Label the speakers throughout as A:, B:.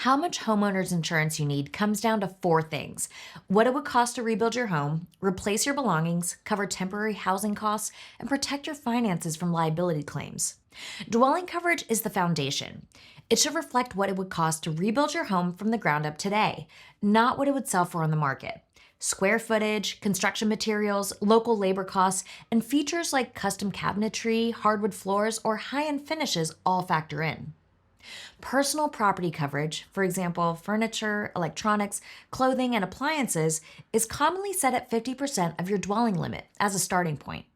A: How much homeowners insurance you need comes down to four things: what it would cost to rebuild your home, replace your belongings, cover temporary housing costs, and protect your finances from liability claims. Dwelling coverage is the foundation. It should reflect what it would cost to rebuild your home from the ground up today, not what it would sell for on the market. Square footage, construction materials, local labor costs, and features like custom cabinetry, hardwood floors, or high end finishes all factor in. Personal property coverage, for example, furniture, electronics, clothing, and appliances, is commonly set at 50% of your dwelling limit as a starting point.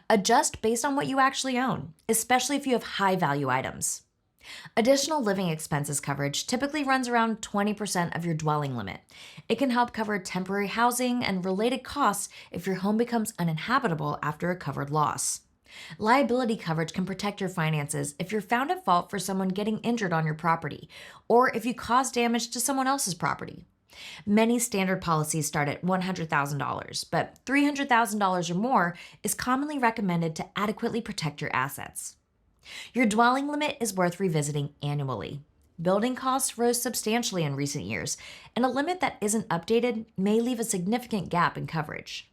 A: Adjust based on what you actually own, especially if you have high value items. Additional living expenses coverage typically runs around 20% of your dwelling limit. It can help cover temporary housing and related costs if your home becomes uninhabitable after a covered loss. Liability coverage can protect your finances if you're found at fault for someone getting injured on your property, or if you cause damage to someone else's property. Many standard policies start at $100,000, but $300,000 or more is commonly recommended to adequately protect your assets. Your dwelling limit is worth revisiting annually. Building costs rose substantially in recent years, and a limit that isn't updated may leave a significant gap in coverage.